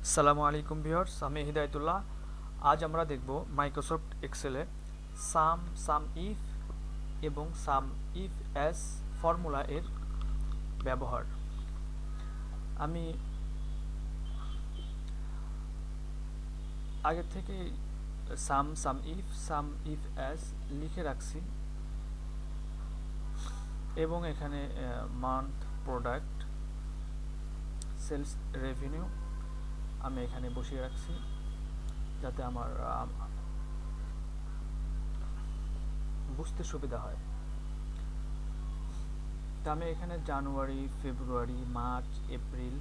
আসসালামু আলাইকুম ভিউয়ার্স, আমি হিদায়াতুল্লাহ। আজ আমরা দেখব মাইক্রোসফট এক্সেলে সাম ইফ এবং সাম ইফ এস ফর্মুলা এর ব্যবহার। আমি আগে থেকে সাম ইফ এস লিখে রাখছি এবং এখানে মান্থ, প্রোডাক্ট, সেলস রেভিনিউ আমি এখানে বসিয়ে রাখছি যাতে আমার বুঝতে সুবিধা হয়। তা আমি এখানে জানুয়ারি, ফেব্রুয়ারি, মার্চ, এপ্রিল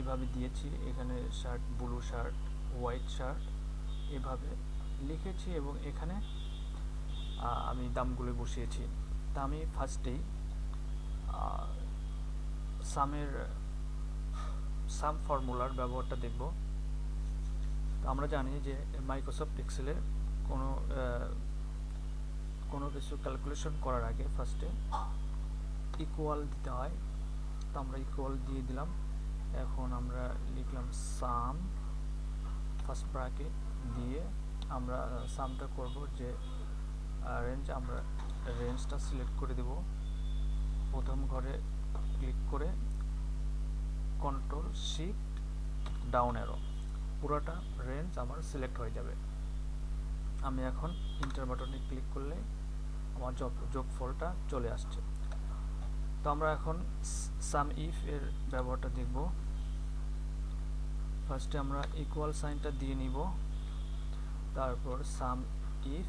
এভাবে দিয়েছি। এখানে shirt, blue shirt, white shirt এভাবে লিখেছি এবং এখানে আমি দামগুলো বসিয়েছি। তা আমি ফার্স্টেই সাম ফর্মুলার ব্যবহারটা দেখব। তো আমরা জানি যে মাইক্রোসফট এক্সেলে কোনো কিছু ক্যালকুলেশন করার আগে ফার্স্টে ইকুয়াল দিতে হয়। তো আমরা ইকুয়াল দিয়ে দিলাম। এখন আমরা লিখলাম সাম, ফার্স্ট ব্র্যাকেট দিয়ে আমরা সামটা করব যে রেঞ্জ, আমরা রেঞ্জটা সিলেক্ট করে দেব। প্রথম ঘরে ক্লিক করে কন্ট্রোল শিফট ডাউন অ্যারো, পুরোটা রেঞ্জ আমার সিলেক্ট হয়ে যাবে। আমি এখন ইন্টার বাটনে ক্লিক করলে আমার যোগফলটা চলে আসছে। তো আমরা এখন সাম ইফ এর ব্যবহারটা দেখব। ফার্স্টে আমরা ইকুয়াল সাইনটা দিয়ে নিব, তারপর সাম ইফ,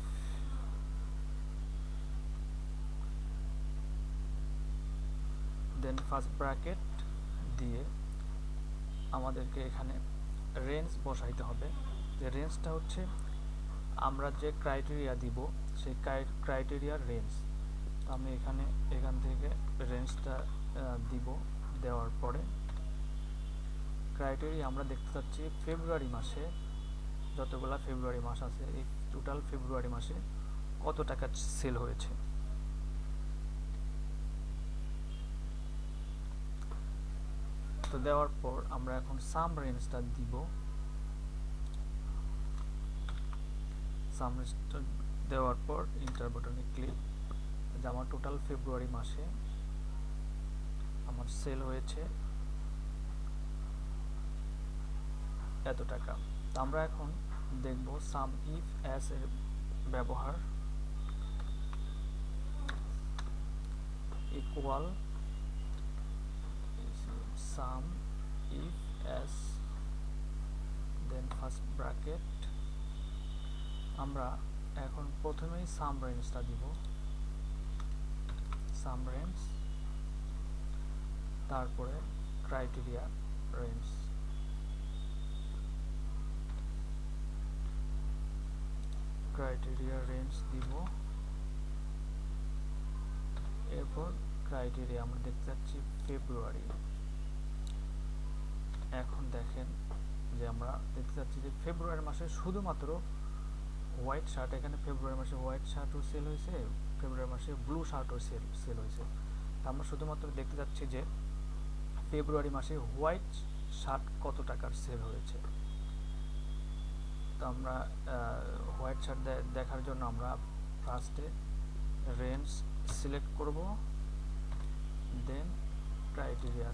দেন ফার্স্ট ব্র্যাকেট দিয়ে আমাদেরকে এখানে রেঞ্জ বসাইতে হবে। যে রেঞ্জটা হচ্ছে আমরা যে ক্রাইটেরিয়া দিব সেই ক্রাইটেরিয়ার রেঞ্জ। তো আমি এখান থেকে রেঞ্জটা দিব। দেওয়ার পরে ক্রাইটেরিয়া আমরা দেখতে পাচ্ছি ফেব্রুয়ারি মাসে, যতগুলা ফেব্রুয়ারি মাস আছে এই টোটাল ফেব্রুয়ারি মাসে কত টাকা সেল হয়েছে। তো দেওয়ার পর আমরা এখন সাম রেঞ্জটা দিব। সাম রেঞ্জটা দেওয়ার পর ইন্টার বাটনে ক্লিক, যে আমার টোটাল ফেব্রুয়ারি মাসে আমার সেল হয়েছে এত টাকা। তো আমরা এখন দেখব সাম ইফ এস এর ব্যবহার। Equal sum ifs, then first bracket. আমরা এখন প্রথমেই সাম রেঞ্জটা দিব, সাম রেঞ্জ, তারপরে ক্রাইটেরিয়া রেঞ্জ, ক্রাইটেরিয়া রেঞ্জ দিব। এরপর ক্রাইটেরিয়া আমরা দেখতে পাচ্ছি ফেব্রুয়ারি। এখন দেখেন যে আমরা দেখতে পাচ্ছি যে ফেব্রুয়ারি মাসে শুধুমাত্র হোয়াইট শার্ট, এখানে ফেব্রুয়ারি মাসে হোয়াইট শার্টও সেল হয়েছে, ফেব্রুয়ারি মাসে ব্লু শার্টও সেল হয়েছে। আমরা শুধুমাত্র দেখতে যাচ্ছি যে ফেব্রুয়ারি মাসে হোয়াইট শার্ট কত টাকার সেল হয়েছে। তো আমরা হোয়াইট শার্ট দেখার জন্য আমরা ফার্স্টে রেঞ্জ সিলেক্ট করব, দেন ক্রাইটেরিয়া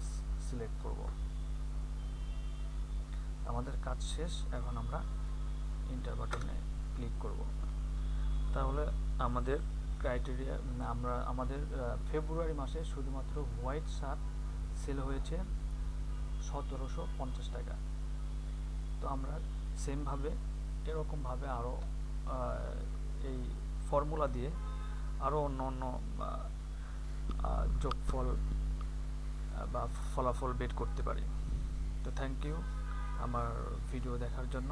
সিলেক্ট করব। আমাদের কাজ শেষ। এখন আমরা ইন্টার বাটনে ক্লিক করব। তাহলে আমাদের ক্রাইটেরিয়া, আমাদের ফেব্রুয়ারি মাসে শুধুমাত্র হোয়াইট শার্ট সেল হয়েছে 1750 টাকা। তো আমরা সেমভাবে এরকমভাবে আরও এই ফর্মুলা দিয়ে আরও অন্য যোগফল বা ফলাফল বের করতে পারি। তো থ্যাংক ইউ আমার ভিডিও দেখার জন্য।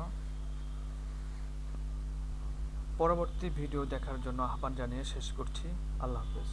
পরবর্তী ভিডিও দেখার জন্য আহ্বান জানিয়ে শেষ করছি। আল্লাহ হাফেজ।